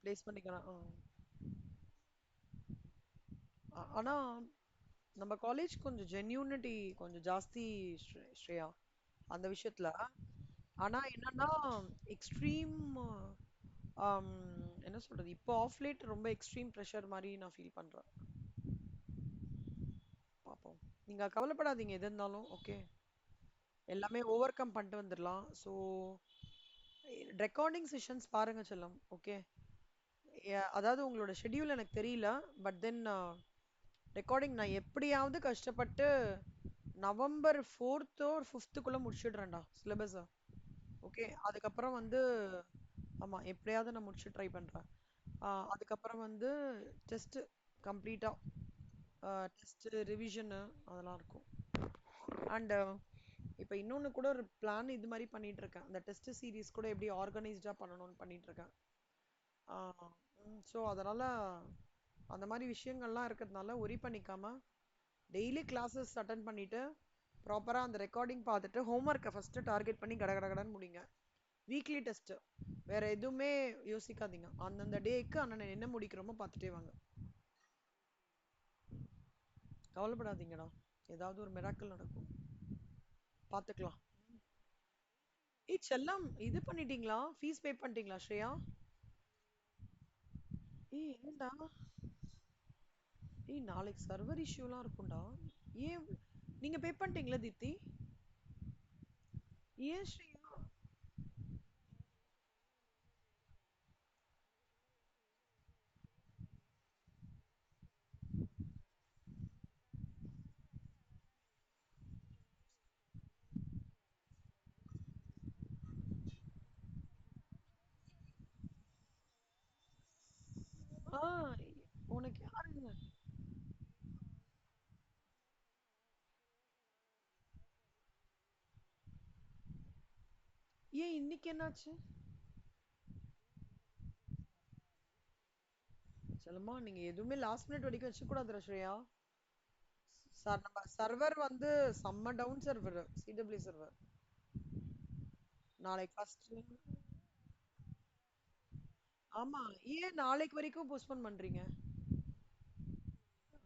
Place பண்ணிக்கலாம். ஆனா நம்ம காலேஜ் கொஞ்சம் ஜென்யூனிட்டி கொஞ்சம் ஜாஸ்தி ஸ்ரேயா அந்த விஷயத்துல. ஆனா என்னன்னா எக்ஸ்ட்ரீம் என்ன சொல்றது இப்போ ஆஃப் லேட் ரொம்ப எக்ஸ்ட்ரீம் ப்ரெஷர் மாதிரி நான் ஃபீல் பண்றேன். பார்ப்போம். நீங்க கவலைப்படாதீங்க எது இருந்தாலும் ஓகே. எல்லாமே ஓவர் கம் பண்ணிட்டு வந்துடலாம். ஸோ ரெக்கார்டிங் செஷன்ஸ் பாருங்க செல்லம். ஓகே. அதாவது உங்களோட ஷெட்யூல் எனக்கு தெரியல. பட் தென் ரெக்கார்டிங் நான் எப்படியாவது கஷ்டப்பட்டு நவம்பர் 4th or 5th முடிச்சிடுறேன்டா சிலபஸை. ஓகே. அதுக்கப்புறம் வந்து ஆமா எப்படியாவது நான் முடிச்சு ட்ரை பண்றேன். அதுக்கப்புறம் வந்து டெஸ்ட் கம்ப்ளீட்டா டெஸ்ட் ரிவிஷனு அதெல்லாம் இருக்கும். அண்ட் இப்போ இன்னொன்னு கூட ஒரு பிளான் இது மாதிரி பண்ணிட்டு இருக்கேன். அந்த டெஸ்ட் சீரிஸ் கூட எப்படி ஆர்கனைஸ்டா பண்ணணும்னு பண்ணிட்டு இருக்கேன். ஸோ அதனால அந்த மாதிரி விஷயங்கள்லாம் இருக்கிறதுனால ஒரி பண்ணிக்காம டெய்லி கிளாஸஸ் அட்டன் பண்ணிட்டு ப்ராப்பரா அந்த ரெக்கார்டிங் பார்த்துட்டு ஹோம்ஒர்க்கை ஃபர்ஸ்ட் டார்கெட் பண்ணி கட கட கடன்னு முடிங்க. வீக்லி டெஸ்ட் வேற எதுவுமே யோசிக்காதீங்க. அந்தந்த டேக்கு அண்ணன் என்ன முடிக்கிறோமோ பார்த்துட்டே வாங்க. கவலைப்படாதீங்கடா. ஏதாவது ஒரு மிராக்கிள் நடக்கும். பார்த்துக்கலாம். ஏய் செல்லம் இது பண்ணிட்டீங்களா? ஃபீஸ் பே பண்ணிட்டீங்களா ஸ்ரேயா? ஏய் ஏன்டா? ஏய் நாளைக்கு சர்வர் இஷ்யூலாம் இருக்கும்டா. ஏன் நீங்க பே பண்ணிட்டீங்களா தீப்தி? ஏன் ஸ்ரேயா? ஆ உனக்கு யாருங்க? ஏன் இன்னைக்கு என்னாச்சு? செல்லம்மா நீங்க எதுவுமே லாஸ்ட் மினிட் வரைக்கும் வச்சுக்க கூடாதுடா ஸ்ரேயா. சார் நம்ம சர்வர் வந்து செம்ம டவுன் சர்வர் சிடபிள்யூ சர்வர். நாளைக்கு ஃபர்ஸ்ட் ஆமா. ஏன் நாளைக்கு வரைக்கும் போஸ்ட்போன் பண்றீங்க?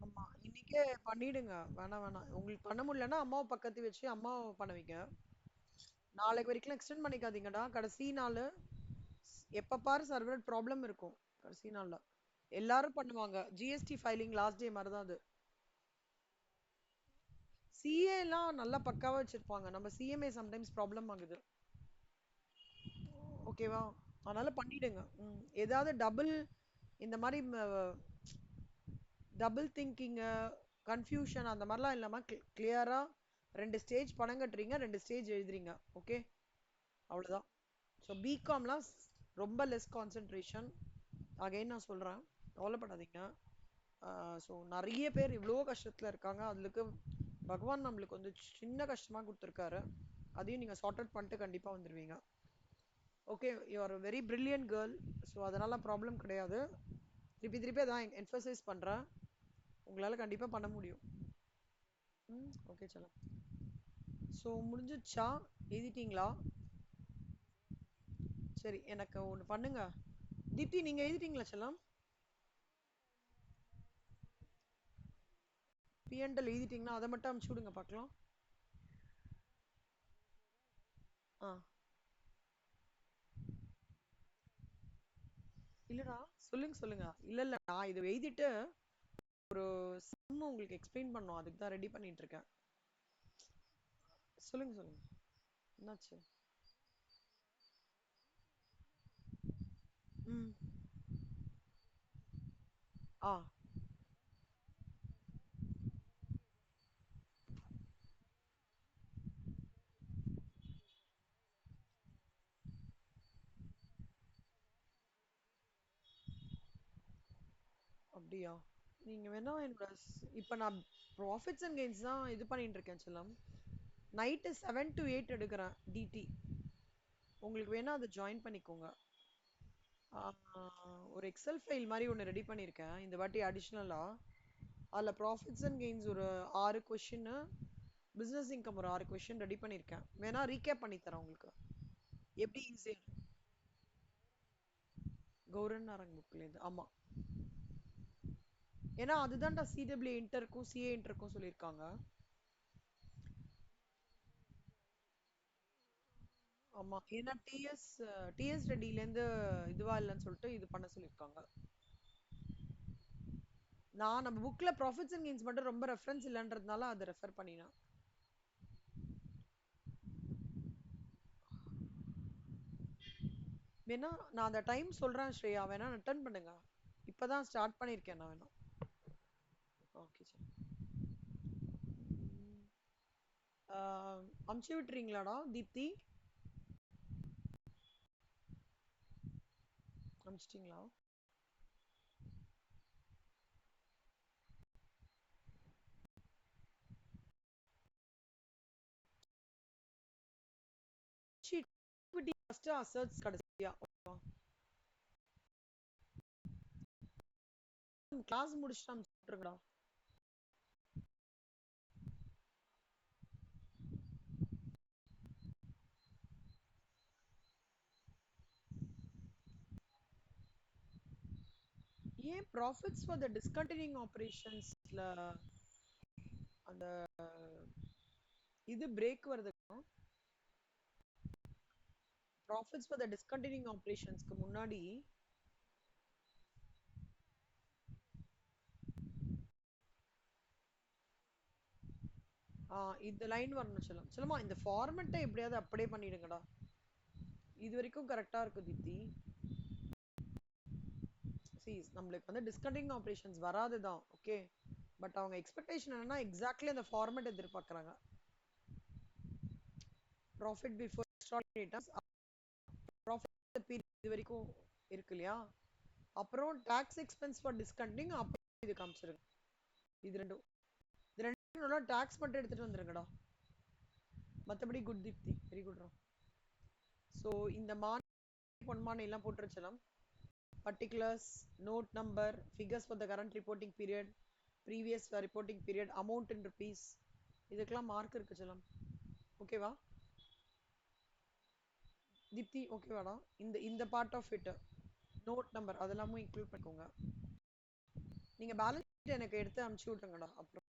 ஆமா இன்னைக்கே பண்ணிடுங்க. வேணாம் வேணாம். உங்களுக்கு பண்ண முடியலன்னா அம்மாவை பக்கத்து வச்சு அம்மாவை பண்ண வைங்க. நாளைக்கு வரைக்கும் எக்ஸ்டெண்ட் பண்ணிக்காதீங்கடா. கடைசி நாள் எப்ப பாரு சர்வர் ப்ராப்ளம் இருக்கும். கடைசி நாள்ல எல்லாரும் பண்ணுவாங்க. ஜிஎஸ்டி ஃபைலிங் லாஸ்ட் டே மாதிரி தான் அது. சிஏ எல்லாம் நல்லா பக்காவா வச்சிருப்பாங்க. நம்ம சிஎம்ஏ சம்டைம்ஸ் ப்ராப்ளம் ஆகுது. ஓகேவா? அதனால பண்ணிடுங்க. ஏதாவது டபுள் இந்த மாதிரி டபுள் திங்கிங்கு கன்ஃபியூஷன் அந்த மாதிரிலாம் இல்லாமல் கிளியராக 2 ஸ்டேஜ் பணம் கட்டுறீங்க, 2 ஸ்டேஜ் எழுதுறீங்க. ஓகே. அவ்வளோதான். ஸோ பிகாம்லாம் ரொம்ப லெஸ் கான்சென்ட்ரேஷன். அகைன் நான் சொல்கிறேன், கவலைப்படாதீங்க. ஸோ நிறைய பேர் இவ்வளோ கஷ்டத்தில் இருக்காங்க. அதுக்கு பகவான் நம்மளுக்கு வந்து சின்ன கஷ்டமாக கொடுத்துருக்காரு. அதையும் நீங்கள் சார்ட் அவுட் பண்ணிட்டு கண்டிப்பாக வந்துடுவீங்க. Okay. You are very brilliant girl. So அதனால ப்ராப்ளம் கிடையாது. திருப்பி திருப்பி அதான் என்ஃபசைஸ் பண்ணுறேன். உங்களால் கண்டிப்பாக பண்ண முடியும். ஓகே சலம். ஸோ முடிஞ்சிடுச்சா? எழுதிட்டீங்களா? சரி எனக்கு ஒன்று பண்ணுங்க. தீப்தி நீங்கள் எழுதிட்டீங்களா செல்லம்? பிஎன்டல் எழுதிட்டீங்கன்னா அதை மட்டும் அமுச்சு விடுங்க பார்க்கலாம். ஆ இல்லைடா. சொல்லுங்க சொல்லுங்க. இல்லை இல்லை நான் இதை எழுதிட்டு ஒரு சம் உங்களுக்கு எக்ஸ்பிளைன் பண்ணோம். அதுக்கு தான் ரெடி பண்ணிட்டு இருக்கேன். சொல்லுங்க சொல்லுங்க. என்னாச்சு? ம். ஆ அப்படியா? நீங்க வேணா என்னோட இப்போ நான் ப்ராஃபிட்ஸ் அண்ட் கெயின்ஸ் தான் இது பண்ணிட்டு இருக்கேன் செல்லம். நைட்டு 7 to 8 எடுக்கிறேன் டிடி. உங்களுக்கு வேணா அதை ஜாயின் பண்ணிக்கோங்க. ஒரு எக்ஸல் ஃபைல் மாதிரி ஒன்று ரெடி பண்ணியிருக்கேன் இந்த வாட்டி அடிஷ்னலாக. அதில் ப்ராஃபிட்ஸ் அண்ட் கெயின்ஸ் ஒரு 6 கொஷின்னு, பிஸ்னஸ் இன்கம் ஒரு 6 கொஷின் ரெடி பண்ணியிருக்கேன். வேணா ரீகேப் பண்ணி தரேன் உங்களுக்கு. எப்படி ஈஸியாக கௌரன் நாரங் புக்ல இருந்து ஆமா. ஏன்னா அதுதான்டா சிடபிள்யூ இன்டருக்கும் சிஏ இன்டருக்கும் சொல்லியிருக்காங்க. ஆமா ஏன்னா டிஎஸ் ரெட்டில இருந்து இதுவா இல்லைன்னு சொல்லிட்டு இது பண்ண சொல்லியிருக்காங்க. நான் நம்ம புக்ல ப்ராஃபிட்ஸ் அண்ட் கெயின்ஸ் மட்டும் ரொம்ப ரெஃபரன்ஸ் இல்லைன்றதுனால அதை ரெஃபர் பண்ணினேன். வேணா நான் அந்த டைம் சொல்றேன் ஸ்ரேயா, வேணா ரிட்டர்ன் பண்ணுங்க. இப்பதான் ஸ்டார்ட் பண்ணிருக்கேன் நான். வேணா ஓகே சரி. அமுச்சு விட்டுறீங்களாடா தீப்தி? அமுச்சிட்டீங்களா? ஃபர்ஸ்ட் அசர்ட்ஸ் கடைசியா கிளாஸ் முடிச்சுட்டு அமுச்சுட்டுருங்கடா. ஏன் ப்ராஃபிட்ஸ் ஃபார் த டிஸ்கண்டினியூங் ஆபரேஷன்ஸ்ல அந்த இது பிரேக் வருது? ப்ராஃபிட்ஸ் ஃபார் த டிஸ்கண்டினியூங் ஆபரேஷன்ஸ்க்கு முன்னாடி இந்த லைன் வரணும் சொல்லுமா. இந்த ஃபார்மெட்டை எப்படியாவது அப்படியே பண்ணிடுங்கடா. இது வரைக்கும் கரெக்டா இருக்கு தீப்தி. நம்மளுக்கு வந்து டிஸ்கண்டினியூ ஆபரேஷன்ஸ் வராதுதான் ஓகே. பட் அவங்க எக்ஸ்பெக்டேஷன் என்னன்னா எக்ஸாக்ட்லி அந்த ஃபார்மெட் எதிர்பார்க்கறாங்க. Profit before extraordinary profit period இது வரைக்கும் இருக்கு இல்லையா, அப்புறம் டாக்ஸ் எக்ஸ்பென்ஸ் ஃபார் டிஸ்கண்டினியூ அப்புறம் இது காமிச்சிருங்க. இது ரெண்டும் டாக்ஸ் மட்டும் எடுத்துட்டு வந்துருங்கடா. மற்றபடி good Deepti, very good. So இந்த பொன்மானை எல்லாம் போட்டுருச்சலாம். particulars, note number, figures for the current reporting period, previous reporting period, amount in rupees, இதுக்கெல்லாம் மார்க் இருக்கு செல்லம். ஓகேவா தீப்தி? ஓகேவாடா? இந்த இந்த part of it note number அதெல்லாமும் இன்க்ளூட் பண்ணிக்கோங்க. நீங்க பேலன்ஸ் ஷீட் எனக்கு எடுத்து அனுப்பிச்சு விட்டுருங்கடா. அப்புறம்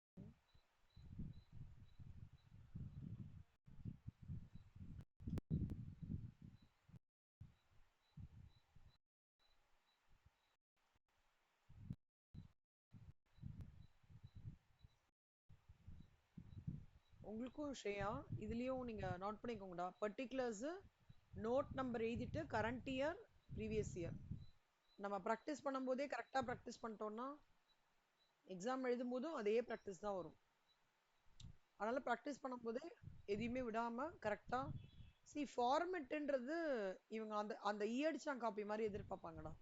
உங்களுக்கும் ஸ்ரேயா இதுலயும் நீங்க நோட் பண்ணிக்கோங்கடா. பர்டிகுலர்ஸ் நோட் நம்பர் எழுதிட்டு கரண்ட் இயர் ப்ரீவியஸ் இயர் நம்ம ப்ராக்டிஸ் பண்ணும்போதே கரெக்டா ப்ராக்டிஸ் பண்ணிட்டோம்னா எக்ஸாம் எழுதும் போதும் அதே ப்ராக்டிஸ் தான் வரும். அதனால ப்ராக்டிஸ் பண்ணும்போதே எதையுமே விடாம கரெக்டா ஃபார்மெட்ன்றது இவங்க அந்த அந்த ஈயடிச்சான் காப்பி மாதிரி எதிர்பார்ப்பாங்கடா.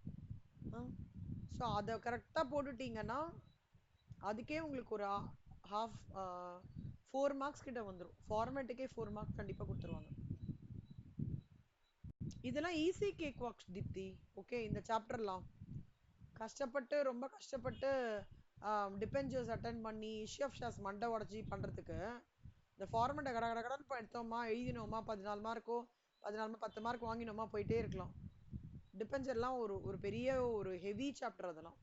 ஸோ அதை கரெக்டா போட்டுட்டீங்கன்னா அதுக்கே உங்களுக்கு ஒரு ஹாஃப் 4 மார்க்ஸ் கிட்ட வந்துடும். ஃபார்மேட்டுக்கே 4 மார்க்ஸ் கண்டிப்பா கொடுத்துருவாங்க. இதெல்லாம் easy cake walks Deepti. Okay இந்த சாப்டர்லாம் கஷ்டப்பட்டு ரொம்ப கஷ்டப்பட்டு டிபெஞ்சர்ஸ் அட்டன் பண்ணி இஷ்யூ ஆஃப் ஷேர்ஸ் மண்டை உடச்சி பண்றதுக்கு இந்த ஃபார்மெட்டை கட கட கடன்னு எடுத்தோமா எழுதினோமா 14 மார்க்கோ 10 மார்க் வாங்கினோமா போயிட்டே இருக்கலாம். டிபெஞ்சர்லாம் ஒரு ஒரு பெரிய ஒரு ஹெவி சாப்டர். அதெல்லாம்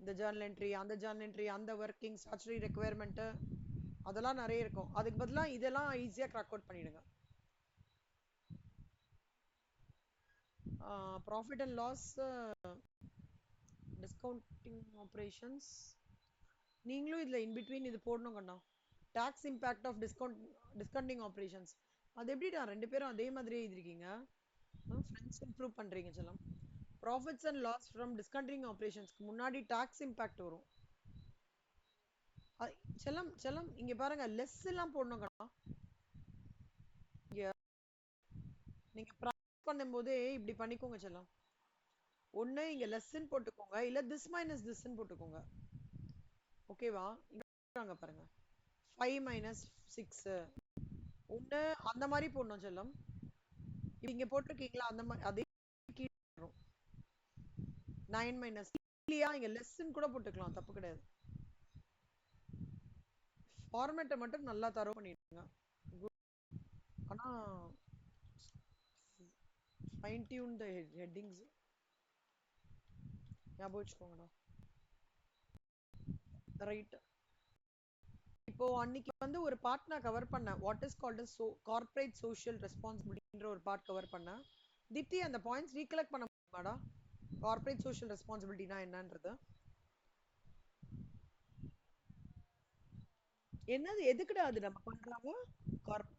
இந்த ஜேர்னல் என்ட்ரி அந்த ஜேர்னல் என்ட்ரி அந்த ஒர்க்கிங் ஸ்டாச்சுரி ரெக்குயர்மெண்ட் அதெல்லாம் நிறைய இருக்கும். அதுக்கு பதிலாக இதெல்லாம் ஈஸியா கிராக் அவுட் பண்ணிடுங்க. Profit and loss discounting operations நீங்களும் இதுல இன் பிட்வீன் இது போடணும் கண்ணா. Tax impact of discounting operations அது எப்படிடா ரெண்டு பேரும் அதே மாதிரியே எழுதிருக்கீங்க? ஃப்ரெண்ட்ஸ் இம்ப்ரூவ் பண்றீங்க செல்லம். Profits and loss from discontinue ஆப்ரேஷன்ஸ்க்கு முன்னாடி டாக்ஸ் இம்பாக்ட் வரும். செல்லம் செல்லம் இங்க பாருங்க லெஸ் எல்லாம் போடணும் கண்ணா. நீங்க ப்ராக்டிஸ் பண்ணும்போதே இப்படி பண்ணிக்கோங்க செல்லம். ஒண்ணு இங்க லெஸ்ன்னு போட்டுக்கோங்க, இல்ல திஸ் மைனஸ் திஸ்ன்னு போட்டுக்கோங்க. ஓகேவா? இங்க பாருங்க 5 minus 6 ஒண்ணு அந்த மாதிரி போடணும் செல்லம். இங்க போட்டிருக்கீங்களா அந்த மாதிரி அதே 9 minus இல்லையா இங்க லெஸ்ன்னு கூட போட்டுக்கலாம், தப்பு கிடையாது. ஃபார்மேட்டை மட்டும் நல்லா தரவு பண்ணிடுங்க. ஆனா ஃபைன் டியூன் தி ஹெட்டிங்ஸ் ஞாபகம் வச்சுக்கோங்கடா. ரைட். இப்போ அன்னைக்கு வந்து ஒரு பார்ட் நான் கவர் பண்ணேன். What is called as corporate social ரெஸ்பான்சிபிலிட்டின்ற ஒரு பார்ட் கவர் பண்ணேன். தீப்தி அந்த பாயிண்ட்ஸ் ரீகலெக்ட் பண்ண முடியுமாடா? கார்ப்பரேட் சோஷியல் ரெஸ்பான்சிபிலிட்டினா என்னன்றது என்னது, எதுக்குடா அது நம்ம பண்றாங்க? Corp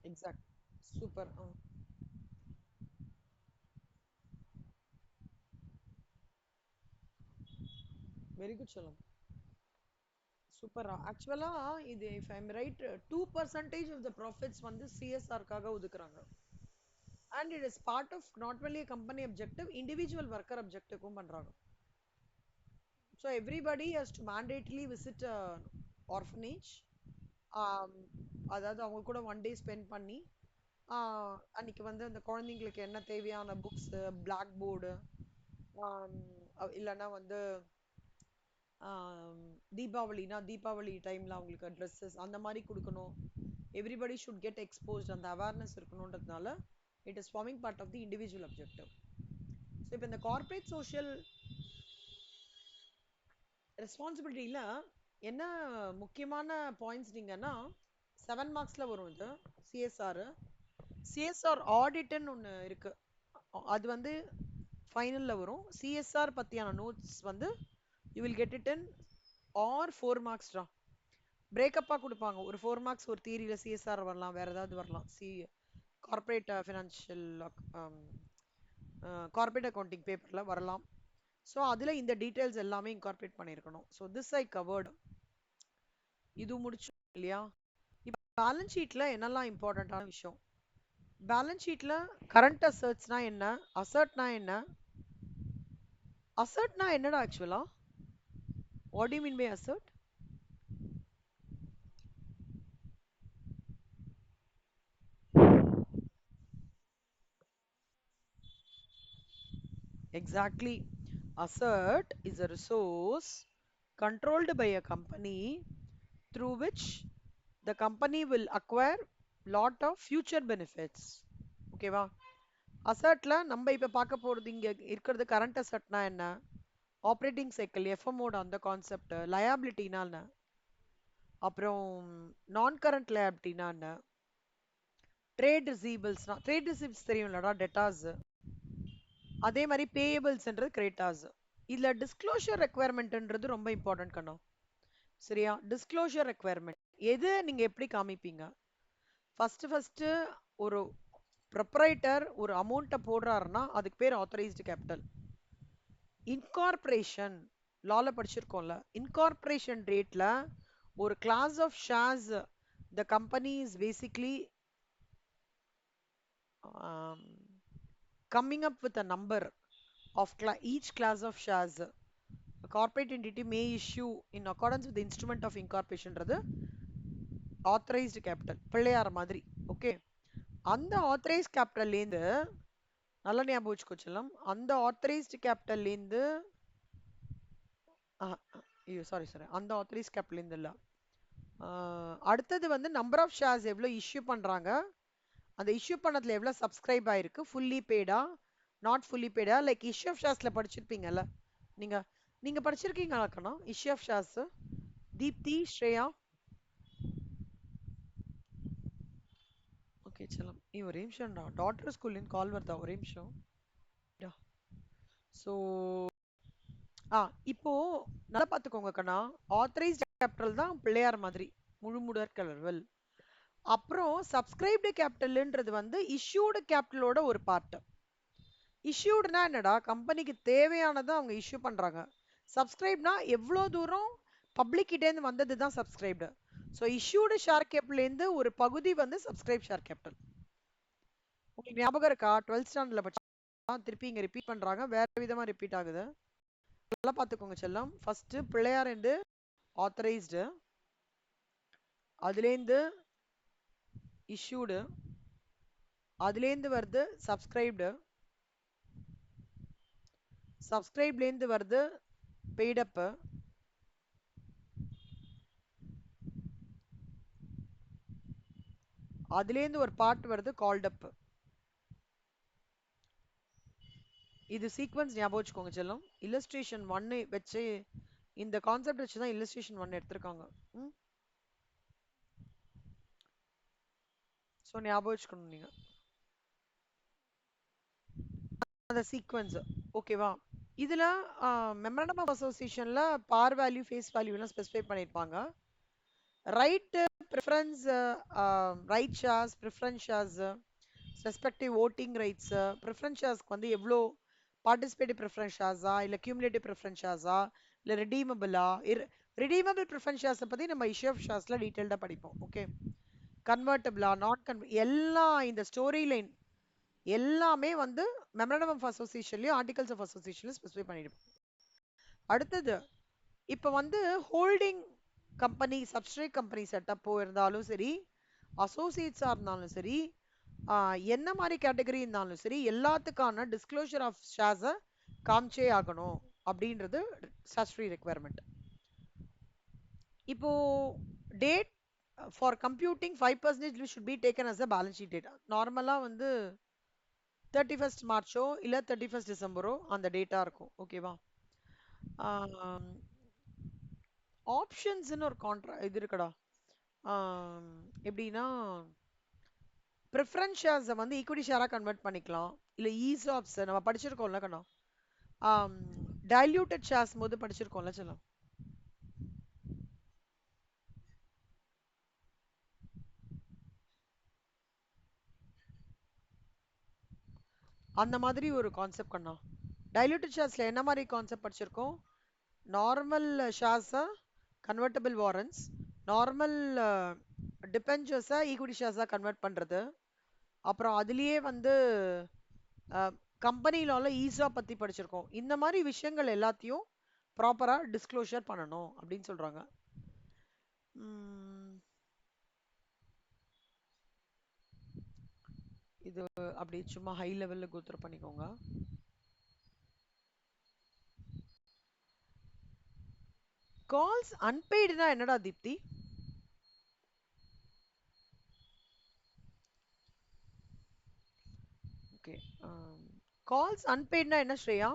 exact. Super. Very good சொல்லம். சூப்பரா. ஆக்சுவலா இது if I am right 2% of the profits வந்து சிஎஸ்ஆர்க்காக ஒதுக்குறாங்க. And it is part of not only company objective, individual worker அப்ஜெக்டிவ்க்கும் பண்றாங்க. So everybody has to mandatorily visit orphanage. அதாவது அவங்க கூட ஒன் டே ஸ்பெண்ட் பண்ணி அன்னைக்கு வந்து அந்த குழந்தைங்களுக்கு என்ன தேவையான புக்ஸு, பிளாக் போர்டு, இல்லைன்னா வந்து தீபாவளினா தீபாவளி டைமில் அவங்களுக்கு ட்ரெஸ்ஸஸ் அந்த மாதிரி கொடுக்கணும். எவ்ரிபடி ஷுட் கெட் எக்ஸ்போஸ்ட், அந்த அவேர்னஸ் இருக்கணுன்றதுனால it is forming part of the individual objective. So இப்போ இந்த கார்ப்பரேட் சோஷியல் ரெஸ்பான்சிபிலிட்டியில் என்ன முக்கியமான பாயிண்ட்ஸ் நீங்கன்னா 7 மார்க்ஸில் வரும் இது சிஎஸ்ஆர். சிஎஸ்ஆர் ஆடிட்னு ஒன்று இருக்கு, அது வந்து ஃபைனலில் வரும். சிஎஸ்ஆர் பற்றியான நோட்ஸ் வந்து you will get it in or 4 marks தான் பிரேக்கப்பாக கொடுப்பாங்க. ஒரு 4 மார்க்ஸ் ஒரு தியரியில் சிஎஸ்ஆர் வரலாம், வேறு ஏதாவது வரலாம். கார்ப்பரேட் ஃபினான்ஷியல் கார்ப்பரேட் அக்கௌண்டிங் பேப்பரில் வரலாம். ஸோ அதில் இந்த டீட்டெயில்ஸ் எல்லாமே இன்கார்பரேட் பண்ணியிருக்கணும். So this I covered. இது முடிச்சோம் இல்லையா? இப்போ பேலன்ஸ் ஷீட்டில் என்னெல்லாம் இம்பார்ட்டண்ட்டான விஷயம்? பேலன்ஸ் ஷீட்டில் கரண்ட் அசர்ட்ஸ்னா என்ன, அசர்ட்னா என்ன, அசர்ட்னா என்னடா ஆக்சுவலா? What do you mean by asset? Exactly. Asset is a resource controlled by a company through which the company will acquire lot of future benefits. ஓகேவா? அசர்ட்ல நம்ம இப்ப பார்க்க போறது இங்க இருக்கிறது கரண்ட் அசர்ட்னா என்ன, ஆப்ரேட்டிங் சைக்கிள் எஃப்எம்மோட அந்த கான்செப்ட், லயபிலிட்டினா என்ன, அப்புறம் நான் கரண்ட் லயபிலிட்டினா என்ன, ட்ரேட் ரிசீவபிள்ஸ்னா ட்ரேட் ரிசீவ்ஸ் தெரியும்லடா, டெட்டாஸ். அதே மாதிரி பேயபிள்ஸ்ன்றது கிரெடிட்டாஸ். இதுல டிஸ்க்ளோஷர் ரெக்குவயர்மெண்ட்ன்றது ரொம்ப இம்பார்ட்டன்ட் கண்ணா. சரியா? டிஸ்க்ளோஷர் ரெக்குவயர்மெண்ட் எது நீங்க எப்படி காமிப்பீங்க? ஃபர்ஸ்ட் ஒரு ப்ரொப்ரைட்டர் ஒரு அமௌண்ட்டை போடுறாருன்னா அதுக்கு பேர் ஆத்தரைஸ்டு கேபிட்டல். இன்கார்பரேஷன் லால படிச்சிருக்கோம்ல, இன்கார்பரேஷன் ரேட்ல ஒரு class of shares the company is basically coming up with a number of each class of shares a corporate entity may issue in accordance with the instrument of incorporation ன்றது authorized capital Pillaiyar மாதிரி. Okay, அந்த authorized capital லேந்து நல்லா ஞாபகம் வச்சுக்கோ செல்லம், அந்த authorized capital லேந்து ஐயோ sorry அந்த authorized capital லேந்து இல்ல, அடுத்தது வந்து நம்பர் ஆஃப் ஷேர்ஸ் எவ்வளோ இஷ்யூ பண்றாங்க, அந்த இஷ்யூ பண்ணதுல எவ்வளோ சப்ஸ்கிரைப் ஆயிருக்கு, ஃபுல்லி பேடா நாட் ஃபுல்லி பேடா. லைக் இஷ்யூ ஆஃப் ஷேர்ஸ்ல படிச்சிருப்பீங்கல்ல நீங்க, நீங்க படிச்சிருக்கீங்களா கண்ணா issue of shares? Deepti, Shreya. Okay செல்லம், நீ ஒரே நிமிஷம்டா, டாக்டர் ஸ்கூல்லேருந்து கால் வருதா, ஒரே நிமிஷம். ஸோ இப்போ நல்லா பார்த்துக்கோங்க கண்ணா, ஆத்தரைஸ்ட் கேபிட்டல் தான் பிள்ளையார் மாதிரி முழுமுடற் கலர்வல். அப்புறம் சப்ஸ்கிரைப்டு கேபிட்டல்ன்றது வந்து இஷ்யூடு கேபிட்டலோட ஒரு பார்ட். இஷ்யூடுனா என்னடா, கம்பெனிக்கு தேவையானதை அவங்க இஷ்யூ பண்றாங்க. சப்ஸ்கிரைப்னா எவ்வளோ தூரம் பப்ளிக் கிட்ட இருந்து வந்தது தான் subscribed. So issued share capital இருந்து ஒரு பகுதி வந்து சப்ஸ்கிரைப் ஷேர் கேபிட்டல். உங்களுக்கு ஞாபகம் இருக்கா 12th ஸ்டாண்டர்ட்ல படிச்சா திருப்பி இங்க ரிப்பீட் பண்றாங்க, வேற விதமா ரிப்பீட் ஆகுது. நல்லா பாத்துக்கோங்க செல்லம். ஃபர்ஸ்ட் பிள்ளையார் என்று ஆத்தரைஸ்டு, அதுலேருந்து இஷ்யூடு, அதுலேருந்து வருது சப்ஸ்கிரைப்டு, சப்ஸ்கிரைப்லேருந்து வருது பெய்டப்பு, அதுலேருந்து ஒரு பார்ட் வருது கால்டப். இது சீக்வன்ஸ் ஞாபகம் வச்சுக்கோங்க செல்லம். இல்லஸ்ட்ரேஷன் 1 வச்சு இந்த கான்செப்ட் வச்சு தான் இல்லஸ்ட்ரேஷன் 1 எடுத்திருக்காங்க. ஸோ ஞாபகம் வச்சுக்கணும் நீங்க அந்த சீக்வன்ஸ். ஓகேவா? இதுல மெமரண்டம் ஆஃப் அசோசியேஷன்ல பார் வேல்யூ ஃபேஸ் வேல்யூ எல்லாம் ஸ்பெசிஃபை பண்ணியிருப்பாங்க. Right preference, right shares, preference shares, respective voting rights, preference ஷேர்ஸ்க்கு வந்து எவ்வளோ பார்ட்டிசிபேட்டிவ் ப்ரிஃபரன்ஸ் ஷேர்ஸா இல்லை கியூமுலேட்டிவ் ப்ரிஃபரன்ஸ் ஷேர்ஸா இல்லை ரிடீமபிளா? ரிடீமபிள் ப்ரிஃபரன்ஸ் ஷேர்ஸை பற்றி நம்ம இஷ்யூ ஆஃப் ஷேர்ஸில் டீட்டெயில்டாக படிப்போம். ஓகே, கன்வெர்ட்டபிளா நாட் எல்லாம் இந்த ஸ்டோரி லைன் எல்லாமே வந்து மெமரண்டம் ஆஃப் அசோசியேஷன்லயும் ஆர்டிகல்ஸ் ஆஃப் அசோசியேஷன்லயும் ஸ்பெசிஃபை பண்ணிருப்போம். அடுத்தது இப்போ வந்து ஹோல்டிங் கம்பெனி சப்ஸ்ட்ரேட் கம்பெனி செட்டப்போ இருந்தாலும் சரி, அசோசியேட்ஸா இருந்தாலும் சரி, என்ன மாதிரி கேட்டகரி இருந்தாலும் சரி, எல்லாத்துக்கான டிஸ்க்ளோஷர் ஆஃப் ஷேர்ஸை காமிச்சே ஆகணும் அப்படின்றது ஸ்டாச்சுட்டரி ரெக்குவயர்மெண்ட். இப்போ date for computing 5% should be taken as a balance sheet data. நார்மலா வந்து 31st மார்ச்சோ இல்லை 31st டிசம்பரோ அந்த டேட்டா இருக்கும். ஓகேவா? ஆப்ஷன்ஸ்னு ஒரு இது இருக்குடா. எப்படின்னா ப்ரிஃபரன்ஸ் ஷேர்ஸை வந்து ஈக்விட்டி ஷேராக கன்வெர்ட் பண்ணிக்கலாம், இல்லை ஈசாப்ஸ் நம்ம படிச்சிருக்கோம்ல கண்ணா, டைல்யூட்டட் ஷேர்ஸ் போது படிச்சிருக்கோம்ல சொல்லலாம். அந்த மாதிரி ஒரு கான்செப்ட் கண்ணா. டைல்யூட்டட் ஷேர்ஸ்ல என்ன மாதிரி கான்செப்ட் படிச்சிருக்கோம்? நார்மல் ஷேர்ஸை கன்வெர்ட்டபிள் வாரண்ட்ஸ், நார்மல் டிபெஞ்சர்ஸை ஈக்விட்டி ஷேர்ஸாக கன்வெர்ட் பண்ணுறது, அப்புறம் அதுலேயே வந்து கம்பெனி லால ஈஸா பற்றி படிச்சிருக்கோம். இந்த மாதிரி விஷயங்கள் எல்லாத்தையும் ப்ராப்பராக டிஸ்க்ளோஷர் பண்ணணும் அப்படின்னு சொல்கிறாங்க. இது அப்படி சும்மா ஹை லெவலில் கோத்ரூ பண்ணிக்கோங்க. கால்ஸ் அன்பெய்டுனா என்னடா தீப்தி? ஓகே, கால்ஸ் அன்பெய்டுனா என்ன ஸ்ரேயா?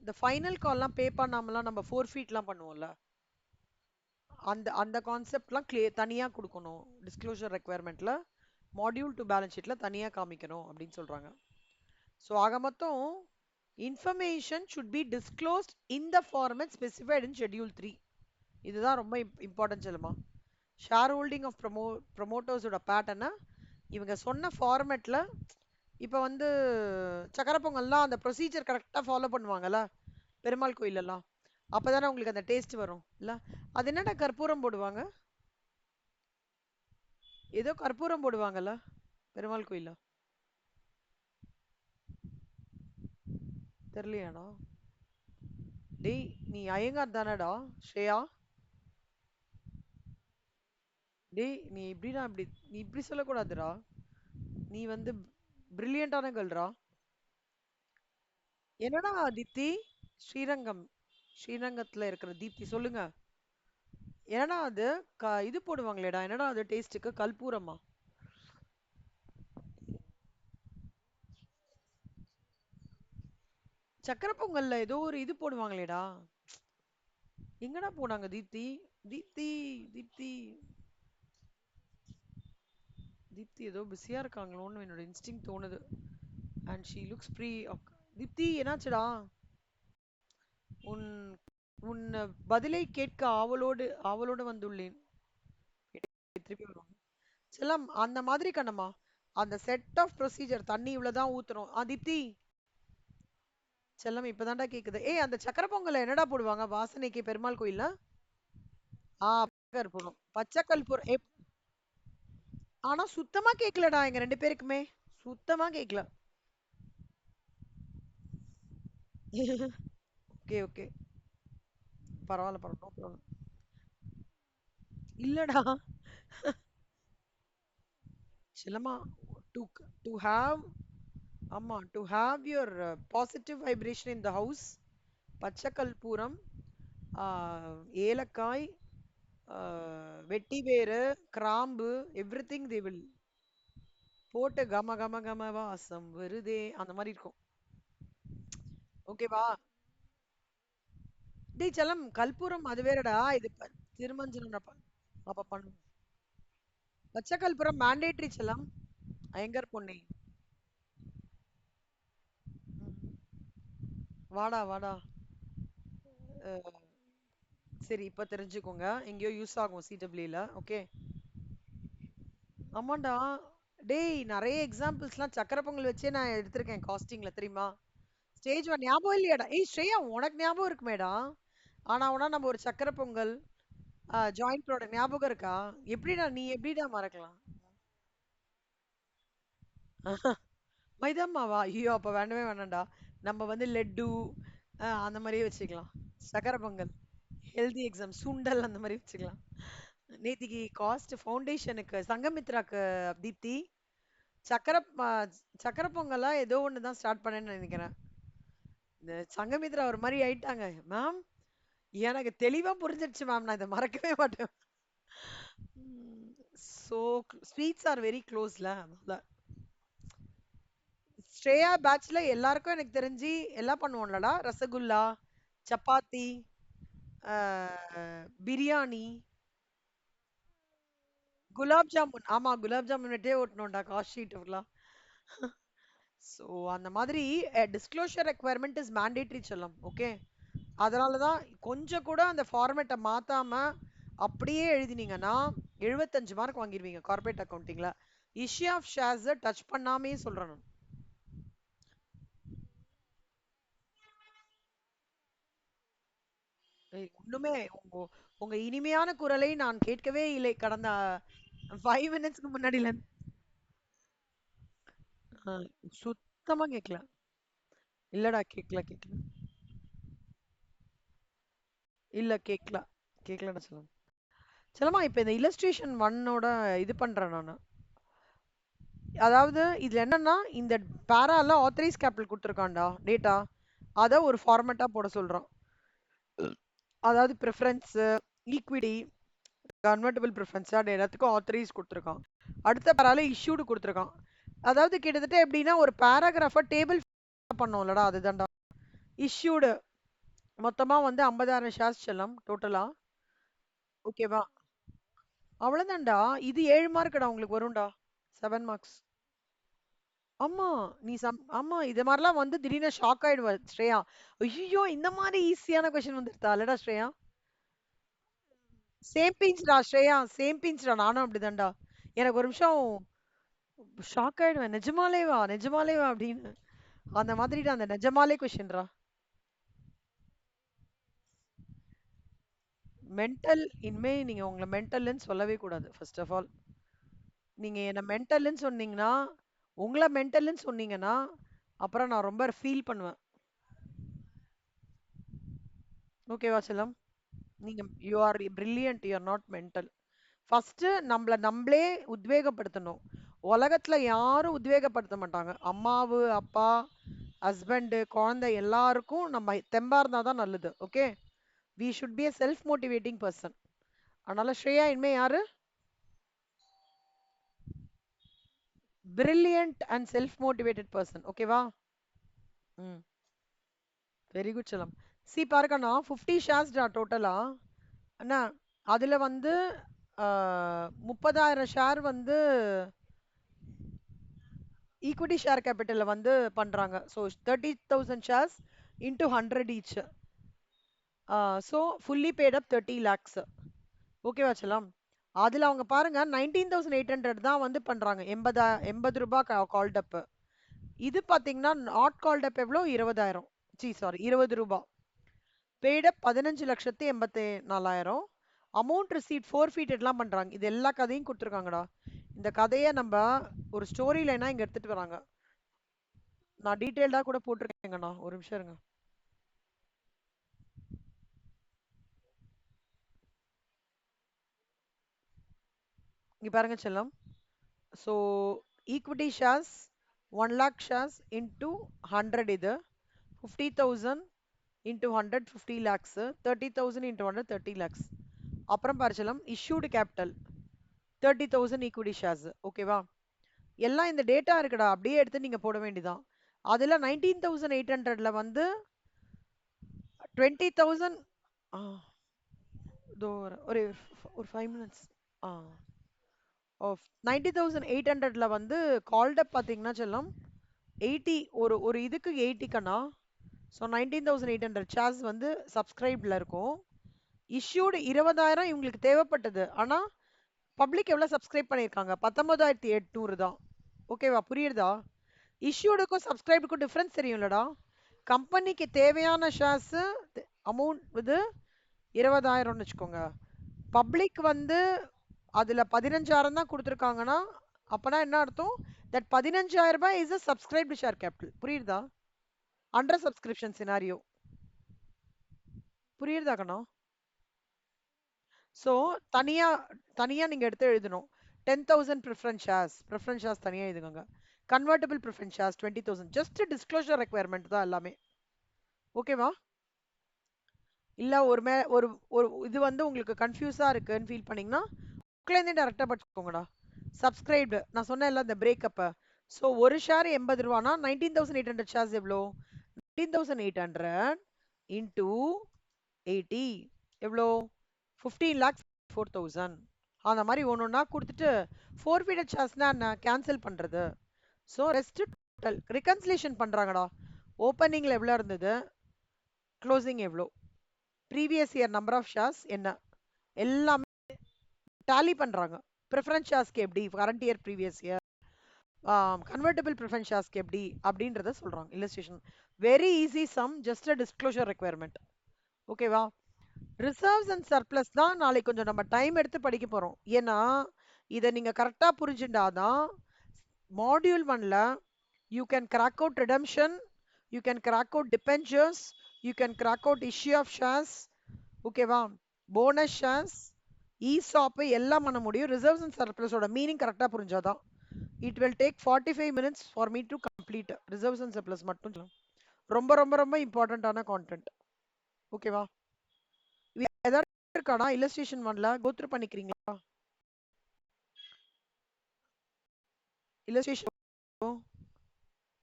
இந்த ஃபைனல் கால்லாம் பே பண்ணாமலாம் நம்ம 4 ஃபீட்லாம் பண்ணுவோம்ல, அந்த அந்த கான்செப்ட்லாம் தனியாக கொடுக்கணும் டிஸ்க்ளோஷர் ரெக்குவயர்மெண்ட்ல, மாடியூல் டு பேலன்ஸ் ஷீட்ல தனியாக காமிக்கணும் அப்படின்னு சொல்றாங்க. ஸோ ஆக மொத்தம் information should be disclosed in the format specified in schedule 3. இதுதான் ரொம்ப இம்பார்ட்டன்ட் சொல்லுமா. ஷேர் ஹோல்டிங் ஆஃப் ப்ரொமோட்டர்ஸோட பேட்டர்னை இவங்க சொன்ன ஃபார்மேட்ல இப்போ வந்து சக்கரை பொங்கல்லாம் அந்த ப்ரொசீஜர் கரெக்டாக ஃபாலோ பண்ணுவாங்கல்ல பெருமாள் கோயிலெல்லாம், அப்போதானே உங்களுக்கு அந்த டேஸ்ட் வரும் இல்லை? அது என்னடா கற்பூரம் போடுவாங்க, ஏதோ கற்பூரம் போடுவாங்கல்ல பெருமாள் கோயில, தெரியலையாடா? டேய் நீ ஐயங்கார் தானடா ஸ்ரேயா? டேய் நீ இப்படிடா, நீ இப்படி சொல்லக்கூடாதுடா, நீ வந்து பிரில்லியண்டான கேர்ள்ரா. என்னடா தீப்தி? ஸ்ரீரங்கம், ஸ்ரீரங்கத்துல இருக்கிற தீப்தி சொல்லுங்க. என்னடா அது இது போடுவாங்களேடா, என்னடா அது டேஸ்ட்டுக்கு கற்பூரமா? சக்கரை பொங்கல்ல ஏதோ ஒரு இது போடுவாங்களேடா, எங்கடா போனாங்க தீப்தி? தீப்தி தீப்தி தீப்தி ஏதோ பிஸியா இருக்காங்களோன்னு என்னோட இன்ஸ்டிங் தோணுது. And she looks free. Deepti என்னாச்சுடா? உன் உன் பதிலை கேட்க ஆவலோடு ஆவலோடு வந்துள்ளேன். திருப்பி வருவாங்க செல்லம் அந்த மாதிரி கண்ணம்மா. அந்த செட் ஆஃப் ப்ரொசீஜர் தண்ணி இவ்வளவுதான் ஊத்தணும். அதிப்தி செல்லம் இப்பதான்டா கேக்குது. ஏய் அந்த சக்கர பொங்கல்ல என்னடா போடுவாங்க வாசனைக்கு பெருமாள் கோயில்ல? கற்பூரம் பச்சை கற்பூரம் ஆனா சுத்தமா கேக்கலடா எங்க ரெண்டு பேருக்குமே. சுத்தமா கேக்கல. Okay okay. பரவாயில்ல பரவாயில்ல நோ ப்ராப்ளம். இல்லடா செல்லம்மா டு டு ஹாவ் ஆமா to have your positive vibration in the house. பச்சை கற்பூரம், ஏலக்காய், வெட்டி வேரு, கிராம்பு, எவ்ரிதிங் தே வில் போட்டு கம கம கம வாசம் வருதே அந்த மாதிரி இருக்கும். ஓகேவா? டேய் செல்லம் கற்பூரம் அது வேறடா இது திருமஞ்சனம் அப்ப பண்ணு. பச்சை கற்பூரம் மேண்டேட்ரி செல்லம். ஐயங்கர் பொன்னி. வாடா வாடா. அஹ், சரி இப்ப தெரிஞ்சுக்கோங்க. எங்கேயோ யூஸ் ஆகும் சிடபிள்யூல. ஓகே. ஆமாண்டா. டேய் நிறைய எக்ஸாம்பிள்ஸ்லாம் சக்கரை பொங்கல் வச்சே நான் எடுத்திருக்கேன் காஸ்டிங்ல தெரியுமா? ஸ்டேஜ் ஒன் ஞாபகம் இல்லையாடா? ஏய் ஸ்ரேயா உனக்கு ஞாபகம் இருக்குமேடா? ஆனா உனா நம்ம ஒரு சக்கரை பொங்கல் ஜாயிண்ட் ப்ராடக்ட் ஞாபகம் இருக்கா? எப்படிடா நீ எப்படிடா மறக்கலாம்? மைதா மாவா? ஐயோ அப்ப வேண்டவே வேணாம்டா. நம்ம வந்து லட்டு அந்த மாதிரியே வச்சுக்கலாம். சக்கரை பொங்கல் ஹெல்தி எக்ஸாம் சுண்டல் அந்த மாதிரி வச்சுக்கலாம். நேத்திக்கு காஸ்ட் ஃபவுண்டேஷனுக்கு சங்கமித்ராக்கு தீப்தி சக்கரை சக்கரை பொங்கலா ஏதோ ஒன்று தான் ஸ்டார்ட் பண்ணேன்னு நினைக்கிறேன். இந்த சங்கமித்ரா ஒரு மாதிரி ஆயிட்டாங்க. மேம் எனக்கு தெளிவா புரிஞ்சிருச்சு மேம். நான் இதை மறக்கவே மாட்டேன். ஸோ ஸ்வீட்ஸ் ஆர் வெரி க்ளோஸ்ல. அதனால ஸ்ரேயா பேட்ச்ல எல்லாருக்கும் எனக்கு தெரிஞ்சு எல்லாம் பண்ணுவோம்லடா. ரசகுல்லா, சப்பாத்தி, பிரியாணி, குலாப் ஜாமுன். ஆமா குலாப் ஜாமுன் வெட்டே ஓட்டணும்டா காஸ்ட் ஷீட் எல்லாம். ஸோ அந்த மாதிரி டிஸ்க்ளோஷர் ரெக்வயர்மெண்ட் இஸ் மேண்டேட்ரி சொல்லம். ஓகே. அதனால தான் கொஞ்சம் கூட அந்த ஃபார்மேட்டை மாத்தாம அப்படியே எழுதினீங்கன்னா 75 மார்க் வாங்கிடுவீங்க கார்பரேட் அக்கௌண்டிங்ல. இஷ்யூ ஆஃப் ஷேர்ஸ் டச் பண்ணாமே சொல்றேன் நான். ஒண்ணுமே உங்க உங்க இனிமையான குரலை நான் கேட்கவே இல்லை கடந்த 5 மினிட்ஸ்க்கு முன்னாடில இருந்து. சுத்தமா கேட்கல. இல்லடா கேட்கல கேட்கல. இல்ல கேட்கல. கேட்கலடா சொல்லுங்க. செல்லம்மா இப்ப இந்த இல்லஸ்ட்ரேஷன் ஒன்னோட இது பண்றேன் நானு. அதாவது இதுல என்னன்னா இந்த பேரால ஆத்தரைஸ் கேபிட்டல் கொடுத்துருக்கான்டா டேட்டா. அத ஒரு ஃபார்மேட்டா போட சொல்றான். அதாவது ப்ரிஃபரன்ஸ், ஈக்விட்டி, கன்வெர்ட்டிபிள் ப்ரிஃபரன்ஸ் எல்லாத்துக்கும் ஆத்தரைஸ் கொடுத்துருக்கான். அடுத்த பேரால இஷ்யூடு கொடுத்துருக்கான். அதாவது கிட்டத்தட்ட எப்படின்னா ஒரு பேராகிராஃபா டேபிள் பண்ணோம்லடா அதுதான்டா. இஷ்யூடு மொத்தமா வந்து 50,000 ஷேர்ஸ் செல்லம் டோட்டலா. ஓகேவா? அவ்வளவுதான்டா. இது 7 மார்க்குடா உங்களுக்கு வரும்டா. 7 மார்க்ஸ். ஆமா. ஆமா. இது மாரிலாம் வந்து திடீர்னு ஷாக் ஆயிடுவ ஸ்ரேயா. ஐய்யய்யோ! இந்த மாரி ஈஸியான கொஸ்டின் வந்துருதா இல்லடா ஸ்ரேயா? சேம் பிஞ்ச்டா ஸ்ரேயா. சேம் பிஞ்ச்டா. நானும் அப்படிதான்டா. எனக்கு ஒரு நிமிஷம் ஷாக் ஆயிடுவேன். நிஜமாலேவா? நிஜமாலேவா? அப்படின்னு. அந்த மாதிரிடா அந்த நிஜமாலே கொஸ்டின்டா. மென்டல் இனிமே நீங்க உங்கள மென்டல்ன்னு சொல்லவே கூடாது. First of all. நீங்க என்ன மென்டல்ன்னு சொன்னீங்கன்னா, உங்கள மென்டல்ன்னு சொன்னீங்கன்னா, அப்புறம் நான் ரொம்ப ஃபீல் பண்ணுவேன். ஓகேவா செல்லம்? நீங்க you are brilliant. You are not mental. First நம்மள நம்மளே உத்வேகப்படுத்தணும். உலகத்துல யாரும் உத்வேகப்படுத்த மாட்டாங்க. அம்மாவு, அப்பா, ஹஸ்பண்ட், குழந்தை எல்லாருக்கும் நம்ம தெம்பா இருந்தா தான் நல்லது. Okay. We should be a self motivating person. அதனால ஸ்ரேயா இனிமே யாரு? Brilliant and self motivated person. ஓகேவா? ம். வெரி குட் செல்லம். சி பாருக்கண்ணா 50 ஷேர்ஸ்டா டோட்டலா. அண்ணா அதுல வந்து 30,000 ஷேர் வந்து ஈக்விட்டி ஷேர் கேபிட்டல்ல வந்து பண்றாங்க. So 30,000 shares into 100 each. So fully paid up 30 lakhs. ஓகேவா செல்லம்? அதுல அவங்க பாருங்க 19,800 தான் வந்து பண்றாங்க. 80 ரூபாய் கால்ட் அப். இது பாத்தீங்கன்னா நாட் கால்ட் அப் எவ்வளோ 20,000. சாரி 20 ரூபாய். பெய்ட் அப் 15,84,000. அமௌண்ட் ரிசீட் ஃபோர்ஃபீட்டட்லாம் பண்றாங்க. இது எல்லா கதையும் கொடுத்துருக்காங்கடா. இந்த கதையை நம்ம ஒரு ஸ்டோரி லைனா இங்க எடுத்துட்டு வராங்க. நான் டீட்டெயில்டா கூட போட்டிருக்கேங்கண்ணா. ஒரு நிமிஷம் இருங்க. இங்க பாருங்க செல்லம். So equity shares 1 lakh shares into 100 இது 50,000 into 100 50 lakhs 30,000 into 100 30 lakhs. அப்புறம் பாரிச்சலம் issued capital 30,000 ஈக்விட்டி ஷேர்ஸ். ஓகேவா? எல்லாம் இந்த டேட்டா இருக்குடா, அப்படியே எடுத்து நீங்க போட வேண்டியதான். அதுல 19,800ல வந்து 20,000 ஒரு ஒரு 5 மினிட்ஸ். 90,800ல வந்து கால்ட் அப் பாத்தீங்கன்னா செல்லம் 80 ஒரு ஒரு இதுக்கு 80 கண்ணா. ஸோ 19,800 ஷேர்ஸ் வந்து சப்ஸ்கிரைப்ல இருக்கும். இஷ்யூடு 20,000 இவங்களுக்கு தேவைப்பட்டது. ஆனா பப்ளிக் எவ்வளவு சப்ஸ்கிரைப் பண்ணியிருக்காங்க? 19,800 தான். ஓகேவா? புரியுதா? இஷ்யூடுக்கும் சப்ஸ்கிரைபுக்கும் டிஃபரன்ஸ் தெரியும்லடா. கம்பெனிக்கு தேவையான ஷேர்ஸ் அமௌண்ட் வந்து 20,000ன்னு வச்சுக்கோங்க. பப்ளிக் வந்து அதுல 15,000 தான் கொடுத்துருக்காங்கன்னா அப்பனா என்ன அர்த்தம்? தட் 15,000 ரூபாய் is a subscribed share capital. புரியுதா? Under subscription scenario. புரியுதா கண்ணா? ஸோ தனியா தனியா நீங்க எடுத்து எழுதணும். 10,000 ப்ரிஃபரன்ஸ் ஷேர்ஸ் தனியா எழுதுங்க. Convertible preference shares 20,000. Just disclosure requirement தான் எல்லாமே. ஓகேவா? இல்ல ஒரு ஒரு இது வந்து உங்களுக்கு கன்ஃபியூஸா இருக்குன்னு ஃபீல் பண்ணீங்கன்னா புக்லேருந்தே டேரக்டா படிச்சுக்கோங்கடா. சப்ஸ்கிரைப்டு நான் சொன்னேன்ல இந்த பிரேக்கப். ஸோ ஒரு ஷேர் 80 ரூபானா 19,800 ஷேர்ஸ் எவ்வளோ? 19,800 இன்டூ 80 எவ்வளோ? 15 lakhs 4,000. அந்த மாதிரி ஒன்னொன்னா கொடுத்துட்டு ஃபோர்ஃபீட்டட் ஷேர்ஸ்னா என்ன? கேன்சல் பண்றது. ஸோ ரெஸ்ட் டோட்டல் ரிகன்சிலேஷன் பண்றாங்கடா. ஓப்பனிங்ல எவ்வளோ இருந்தது, க்ளோசிங் எவ்வளோ, previous year number of shares என்ன, எல்லாமே டேலி பண்றாங்க. ப்ரிஃபரன்ஸ் ஷேர்ஸ்க்கு எப்படி, current year previous year, convertible preference ஷேர்ஸ்க்கு எப்படி அப்படின்றத சொல்றாங்க. Illustration very easy sum, just a disclosure requirement. ஓகேவா? ரிசர்வ்ஸ் அண்ட் சர்ப்ளஸ் தான் நாளைக்கு கொஞ்சம் நம்ம டைம் எடுத்து படிக்க போறோம். ஏன்னா இதை நீங்க கரெக்டா புரிஞ்சுட்டாதான் மாடியூல் 1ல you can crack out redemption, you can crack out debentures, you can crack out issue of shares. ஓகேவா? போனஸ் ஷேர்ஸ், ESOP எல்லாம் பண்ண முடியும். ரிசர்வ்ஸ் அண்ட் சர்ப்ளஸோட மீனிங் கரெக்டா புரிஞ்சாதான். It will take 45 minutes for me to complete reserves and surplus மட்டும். ரொம்ப ரொம்ப ரொம்ப இம்பார்ட்டன்டான கான்டென்ட். ஓகேவா? ஏதாவது இருக்கானா இல்லஸ்ட்ரேஷன் 1ல கோத்ரூ பண்ணிக்கிறீங்களா? இல்லஸ்ட்ரேஷன்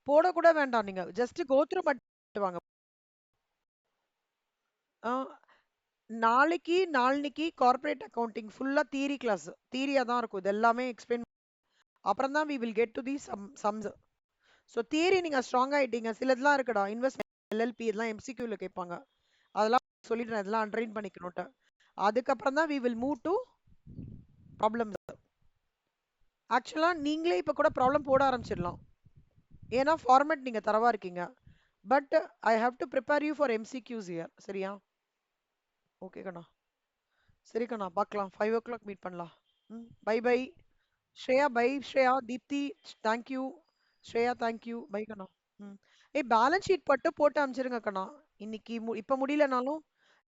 போட கூட வேண்டாம், நீங்க ஜஸ்ட் கோத்ரூ பண்ணிட்டு வாங்க. நாளைக்கு நாளைக்கு கார்ப்பரேட் அக்கவுண்டிங் ஃபுல்லா தியரி கிளாஸ், தியரியா தான் இருக்கும். இது எல்லாமே எக்ஸ்பிளைன் அப்புறம் தான் we will get to the sums. So theory நீங்க ஸ்ட்ராங் ஆயிட்டீங்க. சிலதெல்லாம் இருக்குடா, இன்வெஸ்ட்மெண்ட் LLP இதெல்லாம் MCQல கேட்பாங்க. அதெல்லாம் சொல்லிடுறேன், இதெல்லாம் அண்டர்லைன் பண்ணிக்கணும்ட்டு. அதுக்கப்புறம் தான் we will move to problem. ஆக்சுவலா நீங்களே இப்ப கூட ப்ராப்ளம் போட ஆரம்பிச்சிடலாம். ஏன்னா ஃபார்மேட் நீங்க தரவா இருக்கீங்க. But I have to prepare you for MCQs here. சரியா? ஓகே கண்ணா. சரி கண்ணா, பார்க்கலாம். 5 o'clock மீட் பண்ணலாம். Bye bye. Shreya bye. Shreya, Deepti thank you. Shreya thank you. Bye கண்ணா. பேலன்ஸ் ஷீட் மட்டும் போட்டு அனுப்பிச்சிருங்க கண்ணா. இன்னைக்கு இப்ப முடியலனாலும்